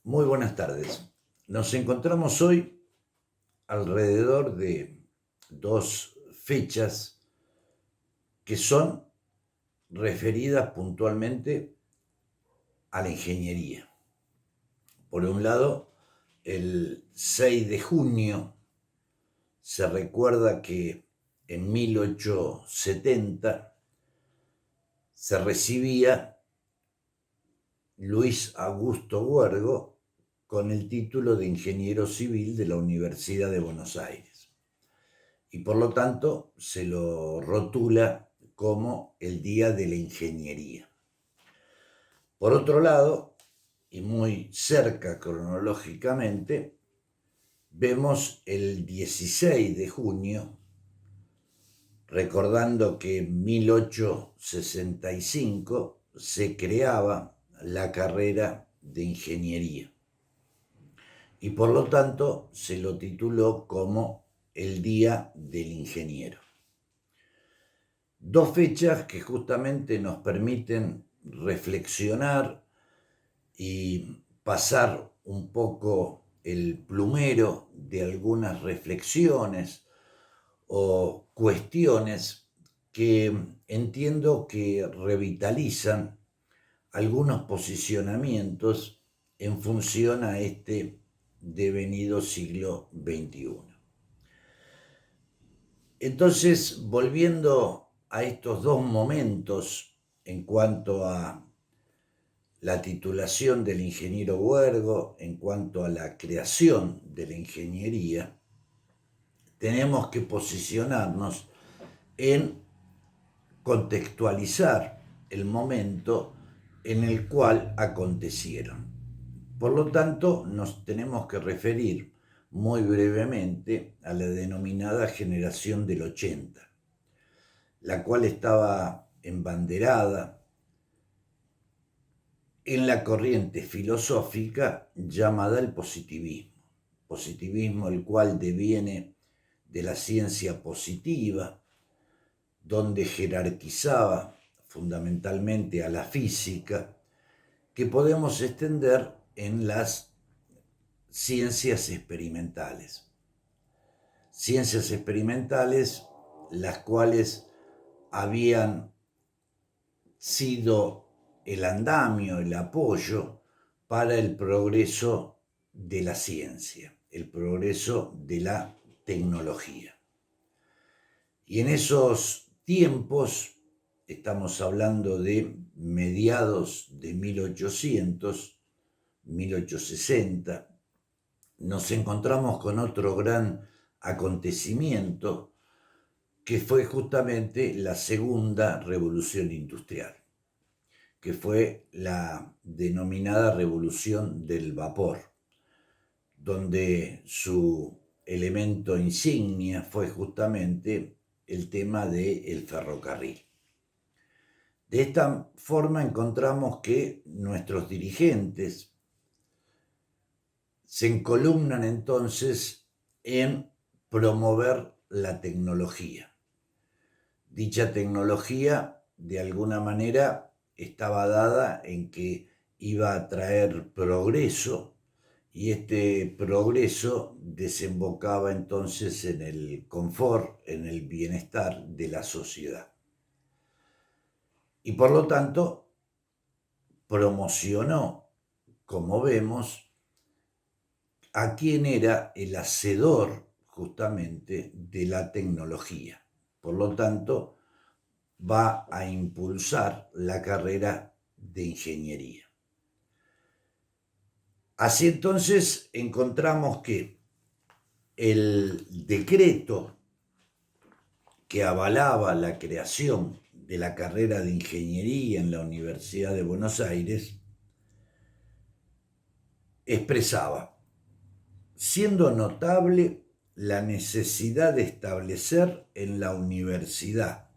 Muy buenas tardes. Nos encontramos hoy alrededor de dos fechas que son referidas puntualmente a la ingeniería. Por un lado, el 6 de junio se recuerda que en 1870 se recibía Luis Augusto Huergo con el título de ingeniero civil de la Universidad de Buenos Aires. Y por lo tanto se lo rotula como el Día de la Ingeniería. Por otro lado, y muy cerca cronológicamente, vemos el 16 de junio, recordando que en 1865 se creaba la carrera de ingeniería y por lo tanto se lo tituló como el Día del Ingeniero. Dos fechas que justamente nos permiten reflexionar y pasar un poco el plumero de algunas reflexiones o cuestiones que entiendo que revitalizan algunos posicionamientos en función a este devenido siglo XXI. Entonces, volviendo a estos dos momentos en cuanto a la titulación del ingeniero Huergo, en cuanto a la creación de la ingeniería, tenemos que posicionarnos en contextualizar el momento en el cual acontecieron. Por lo tanto, nos tenemos que referir muy brevemente a la denominada generación del 80, la cual estaba embanderada en la corriente filosófica llamada el positivismo el cual deviene de la ciencia positiva, donde jerarquizaba fundamentalmente a la física, que podemos extender en las ciencias experimentales. Ciencias experimentales las cuales habían sido el andamio, el apoyo para el progreso de la ciencia, el progreso de la tecnología. Y en esos tiempos, estamos hablando de mediados de 1860, nos encontramos con otro gran acontecimiento que fue justamente la segunda revolución industrial, que fue la denominada revolución del vapor, donde su elemento insignia fue justamente el tema del ferrocarril. De esta forma encontramos que nuestros dirigentes se encolumnan entonces en promover la tecnología. Dicha tecnología, de alguna manera, estaba dada en que iba a traer progreso y este progreso desembocaba entonces en el confort, en el bienestar de la sociedad. Y por lo tanto, promocionó, como vemos, a quien era el hacedor justamente de la tecnología. Por lo tanto, va a impulsar la carrera de ingeniería. Así entonces encontramos que el decreto que avalaba la creación de la carrera de ingeniería en la Universidad de Buenos Aires expresaba, siendo notable la necesidad de establecer en la universidad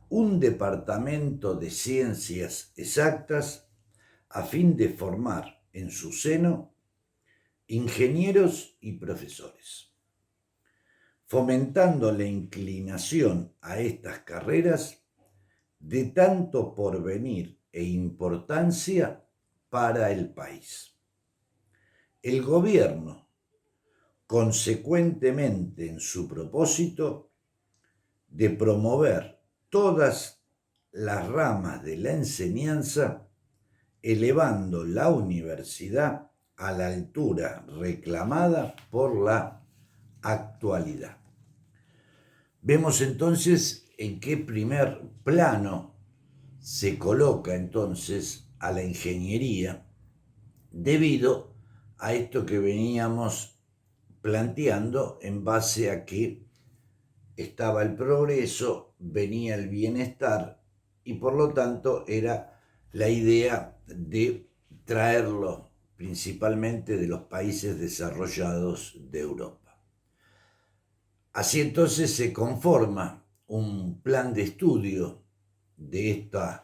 un departamento de ciencias exactas a fin de formar en su seno ingenieros y profesores, fomentando la inclinación a estas carreras de tanto porvenir e importancia para el país. el gobierno, consecuentemente en su propósito de promover todas las ramas de la enseñanza, elevando la universidad a la altura reclamada por la actualidad. Vemos entonces en qué primer plano se coloca entonces a la ingeniería debido a esto que veníamos planteando en base a que estaba el progreso, venía el bienestar y por lo tanto era la idea de traerlo principalmente de los países desarrollados de Europa. Así entonces se conforma un plan de estudio de estas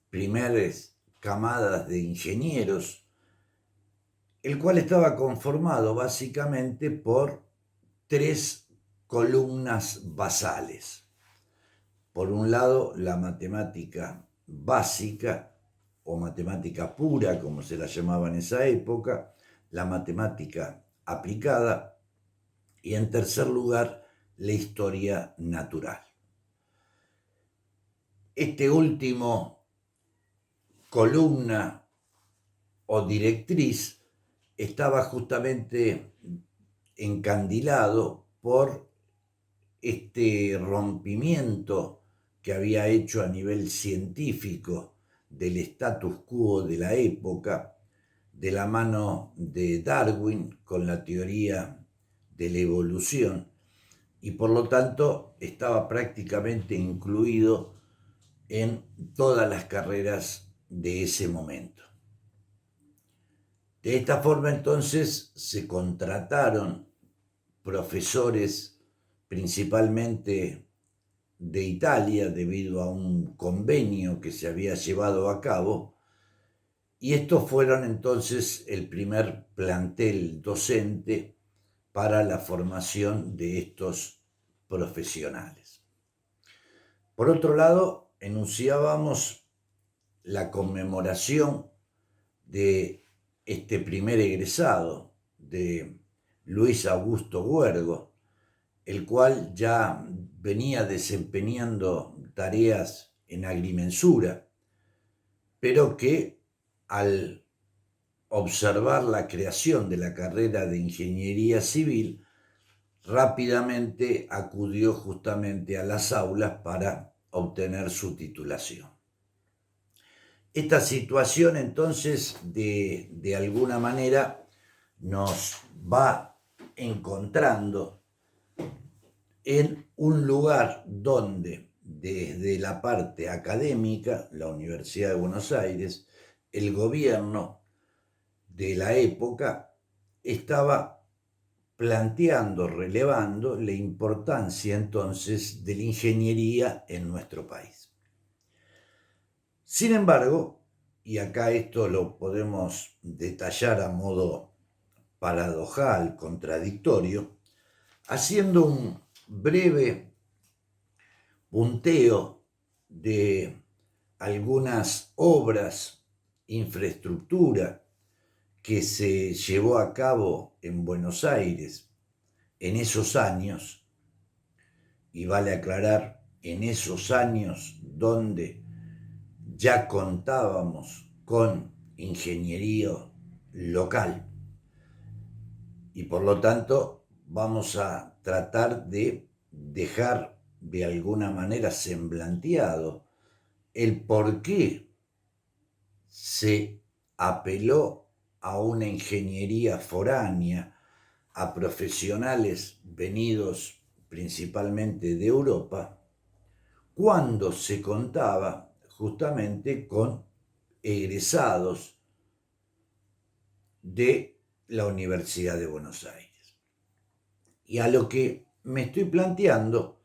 primeras camadas de ingenieros, el cual estaba conformado básicamente por tres columnas basales. Por un lado, la matemática básica o matemática pura, como se la llamaba en esa época, la matemática aplicada y, en tercer lugar, la historia natural. Este último columna o directriz estaba justamente encandilado por este rompimiento que había hecho a nivel científico del status quo de la época, de la mano de Darwin con la teoría de la evolución, y por lo tanto estaba prácticamente incluido en todas las carreras de ese momento. De esta forma entonces se contrataron profesores principalmente de Italia debido a un convenio que se había llevado a cabo, y estos fueron entonces el primer plantel docente para la formación de estos profesionales. Por otro lado, enunciábamos la conmemoración de este primer egresado, de Luis Augusto Huergo, el cual ya venía desempeñando tareas en agrimensura, pero que al observar la creación de la carrera de ingeniería civil, rápidamente acudió justamente a las aulas para obtener su titulación. Esta situación entonces de alguna manera nos va encontrando en un lugar donde desde la parte académica, la Universidad de Buenos Aires, el gobierno de la época estaba planteando, relevando la importancia entonces de la ingeniería en nuestro país. Sin embargo, y acá esto lo podemos detallar a modo paradojal, contradictorio, haciendo un breve punteo de algunas obras, infraestructura que se llevó a cabo en Buenos Aires en esos años, y vale aclarar, en esos años donde ya contábamos con ingeniería local, y por lo tanto vamos a tratar de dejar de alguna manera semblanteado el por qué se apeló a una ingeniería foránea, a profesionales venidos principalmente de Europa, cuando se contaba justamente con egresados de la Universidad de Buenos Aires. Y a lo que me estoy planteando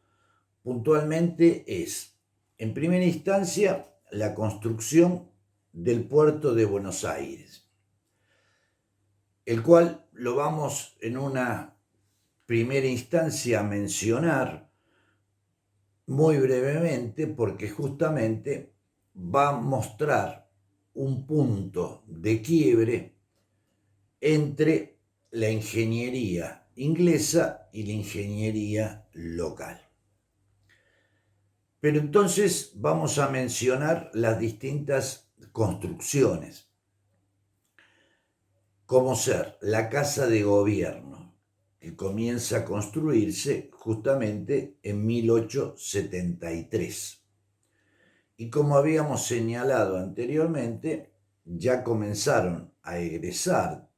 puntualmente es, en primera instancia, la construcción del puerto de Buenos Aires, el cual lo vamos en una primera instancia a mencionar muy brevemente porque justamente va a mostrar un punto de quiebre entre la ingeniería inglesa y la ingeniería local. Pero entonces vamos a mencionar las distintas construcciones, como ser la Casa de Gobierno, que comienza a construirse justamente en 1873. Y como habíamos señalado anteriormente, ya comenzaron a egresar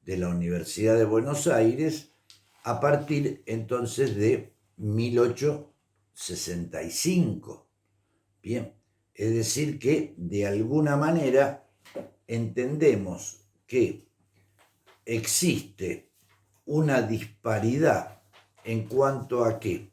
de la Universidad de Buenos Aires a partir entonces de 1865. Bien, es decir que de alguna manera entendemos que existe una disparidad en cuanto a que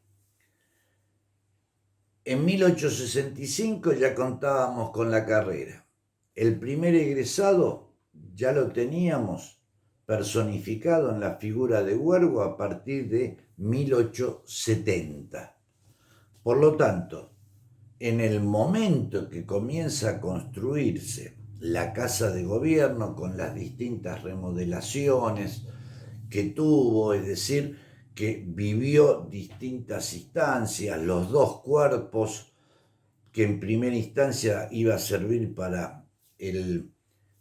en 1865 ya contábamos con la carrera. El primer egresado ya lo teníamos personificado en la figura de Huergo a partir de 1870. Por lo tanto, en el momento que comienza a construirse la Casa de Gobierno con las distintas remodelaciones que tuvo, es decir, que vivió distintas instancias, los dos cuerpos que en primera instancia iba a servir para el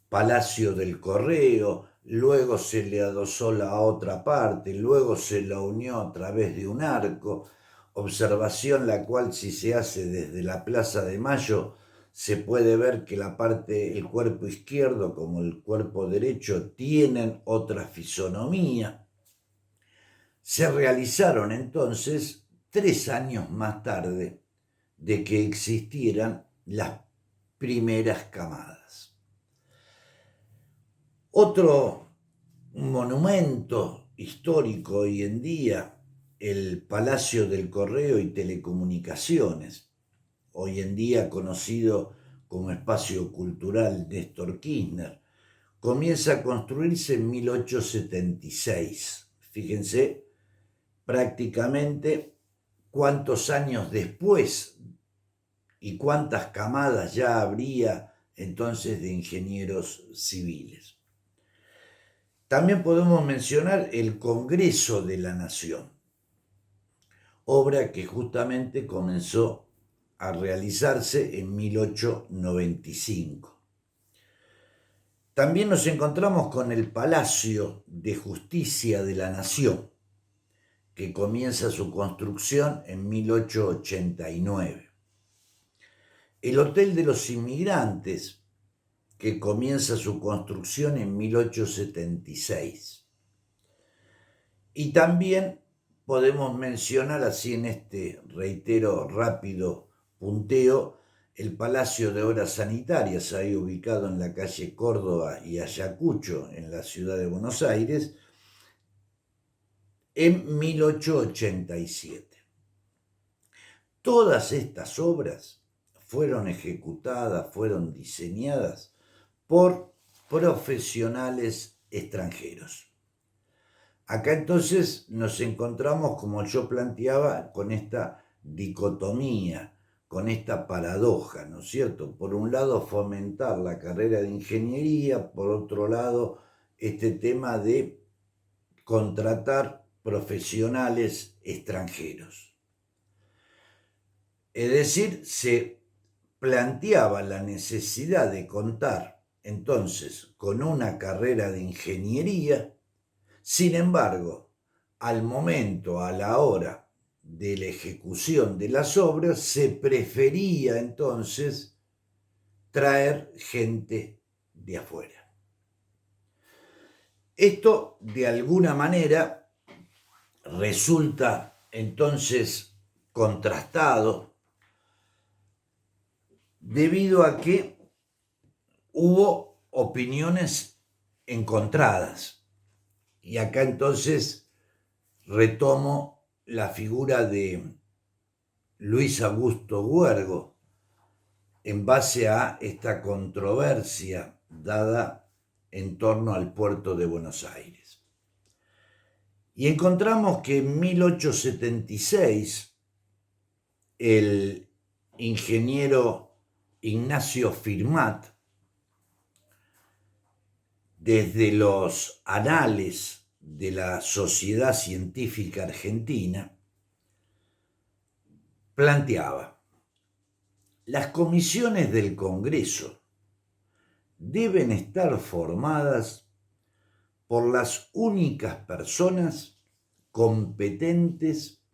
Palacio del Correo, luego se le adosó la otra parte, luego se la unió a través de un arco, observación la cual si se hace desde la Plaza de Mayo se puede ver que la parte, el cuerpo izquierdo como el cuerpo derecho tienen otra fisonomía. Se realizaron entonces 3 años más tarde de que existieran las primeras camadas. Otro monumento histórico hoy en día, el Palacio del Correo y Telecomunicaciones, hoy en día conocido como Espacio Cultural Néstor Kirchner, comienza a construirse en 1876. Fíjense prácticamente cuántos años después y cuántas camadas ya habría entonces de ingenieros civiles. También podemos mencionar el Congreso de la Nación, obra que justamente comenzó a realizarse en 1895. También nos encontramos con el Palacio de Justicia de la Nación, que comienza su construcción en 1889. El Hotel de los Inmigrantes, que comienza su construcción en 1876. Y también podemos mencionar, así en este, reitero, rápido punteo, el Palacio de Obras Sanitarias, ahí ubicado en la calle Córdoba y Ayacucho, en la ciudad de Buenos Aires, en 1887. Todas estas obras fueron ejecutadas, fueron diseñadas por profesionales extranjeros. Acá entonces nos encontramos, como yo planteaba, con esta dicotomía, con esta paradoja, ¿no es cierto? Por un lado, fomentar la carrera de ingeniería, por otro lado, este tema de contratar profesionales extranjeros. Es decir, se planteaba la necesidad de contar entonces con una carrera de ingeniería. Sin embargo, al momento, a la hora de la ejecución de las obras, se prefería entonces traer gente de afuera. Esto, de alguna manera, resulta entonces contrastado debido a que hubo opiniones encontradas. Y acá entonces retomo la figura de Luis Augusto Huergo en base a esta controversia dada en torno al puerto de Buenos Aires. Y encontramos que en 1876 el ingeniero Ignacio Firmat, desde los anales de la Sociedad Científica Argentina planteaba: las comisiones del Congreso deben estar formadas por las únicas personas competentes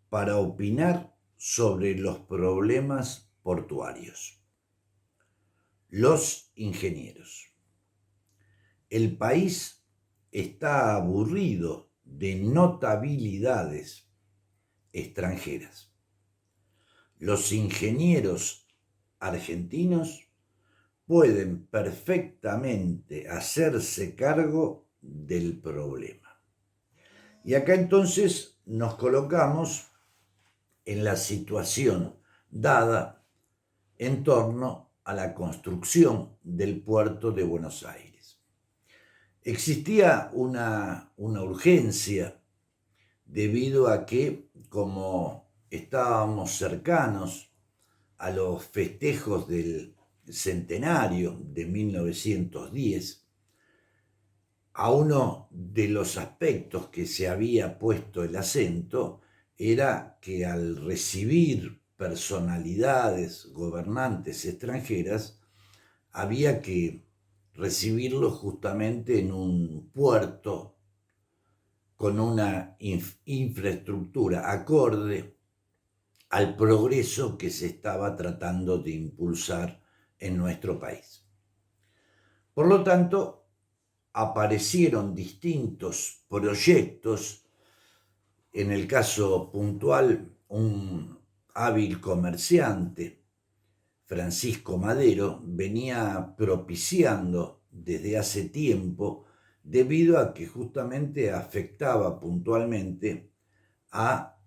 para opinar sobre los problemas portuarios: los ingenieros. El país está aburrido de notabilidades extranjeras. Los ingenieros argentinos pueden perfectamente hacerse cargo del problema. Y acá entonces nos colocamos en la situación dada en torno a la construcción del puerto de Buenos Aires. Existía una urgencia debido a que, como estábamos cercanos a los festejos del centenario de 1910, a uno de los aspectos que se había puesto el acento era que al recibir personalidades, gobernantes extranjeras, había que recibirlos justamente en un puerto con una infraestructura acorde al progreso que se estaba tratando de impulsar en nuestro país. Por lo tanto, aparecieron distintos proyectos. En el caso puntual, un hábil comerciante, Francisco Madero, venía propiciando desde hace tiempo, debido a que justamente afectaba puntualmente a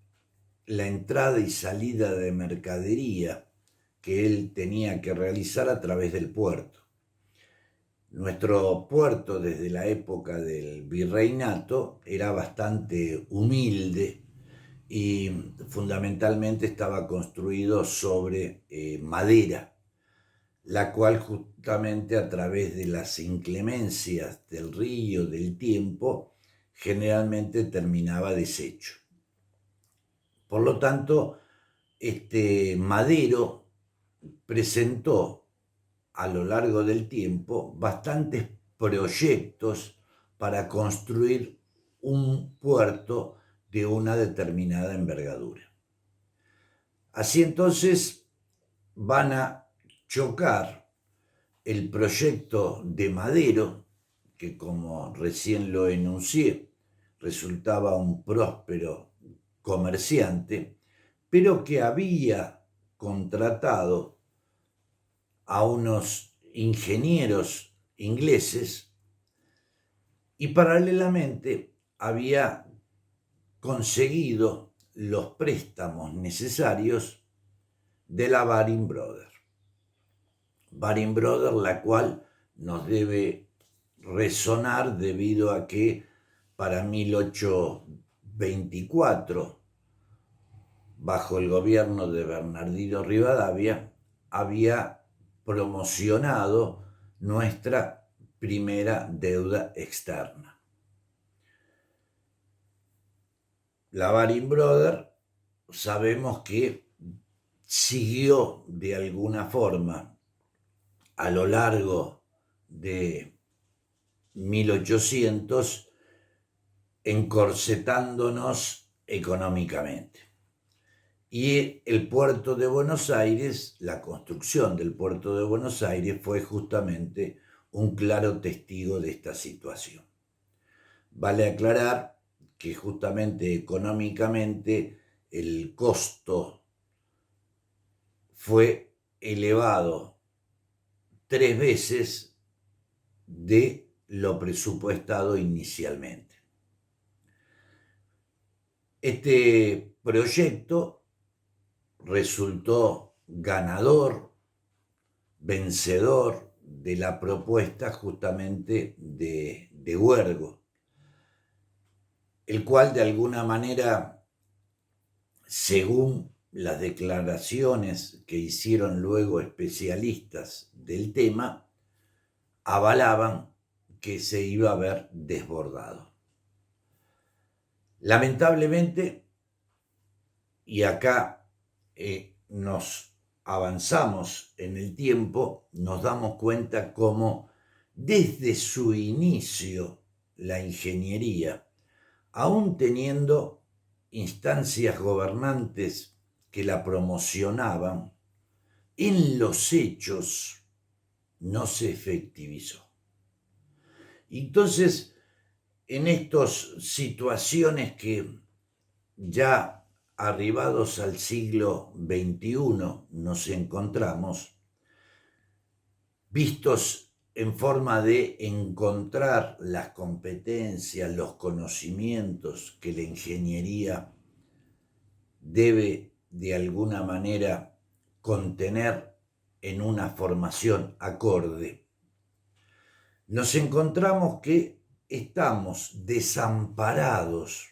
la entrada y salida de mercadería que él tenía que realizar a través del puerto. Nuestro puerto, desde la época del virreinato, era bastante humilde y fundamentalmente estaba construido sobre madera, la cual justamente a través de las inclemencias del río, del tiempo, generalmente terminaba deshecho. Por lo tanto, Madero presentó a lo largo del tiempo bastantes proyectos para construir un puerto de una determinada envergadura. Así entonces van a chocar el proyecto de Madero, que como recién lo enuncié, resultaba un próspero comerciante, pero que había contratado a unos ingenieros ingleses y paralelamente había conseguido los préstamos necesarios de la Baring Brothers. Baring Brothers, la cual nos debe resonar debido a que para 1824, bajo el gobierno de Bernardino Rivadavia, había promocionado nuestra primera deuda externa. La Baring Brothers sabemos que siguió de alguna forma a lo largo de 1800 encorsetándonos económicamente. Y el puerto de Buenos Aires, la construcción del puerto de Buenos Aires fue justamente un claro testigo de esta situación. Vale aclarar que justamente económicamente el costo fue elevado 3 veces de lo presupuestado inicialmente. Este proyecto resultó ganador, vencedor de la propuesta justamente de Huergo, el cual de alguna manera, según las declaraciones que hicieron luego especialistas del tema, avalaban que se iba a ver desbordado. Lamentablemente, y acá nos avanzamos en el tiempo, nos damos cuenta cómo desde su inicio la ingeniería, aún teniendo instancias gobernantes que la promocionaban, en los hechos no se efectivizó. Entonces, en estas situaciones que ya arribados al siglo XXI nos encontramos, vistos en forma de encontrar las competencias, los conocimientos que la ingeniería debe de alguna manera contener en una formación acorde, nos encontramos que estamos desamparados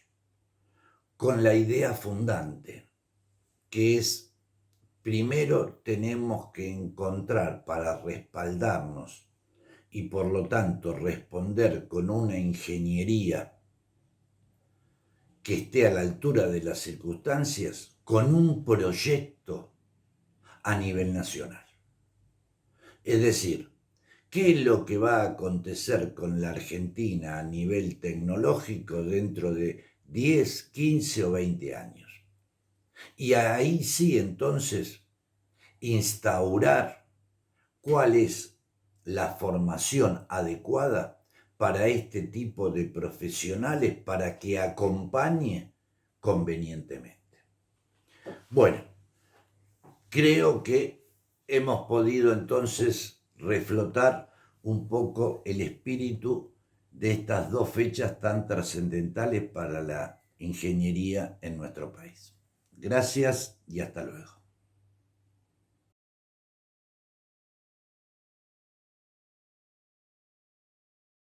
con la idea fundante, que es, primero tenemos que encontrar para respaldarnos y por lo tanto responder con una ingeniería que esté a la altura de las circunstancias, con un proyecto a nivel nacional. Es decir, ¿qué es lo que va a acontecer con la Argentina a nivel tecnológico dentro de 10, 15 o 20 años? Y ahí sí, entonces, instaurar cuál es la formación adecuada para este tipo de profesionales para que acompañe convenientemente. Bueno, creo que hemos podido entonces reflotar un poco el espíritu de estas dos fechas tan trascendentales para la ingeniería en nuestro país. Gracias y hasta luego.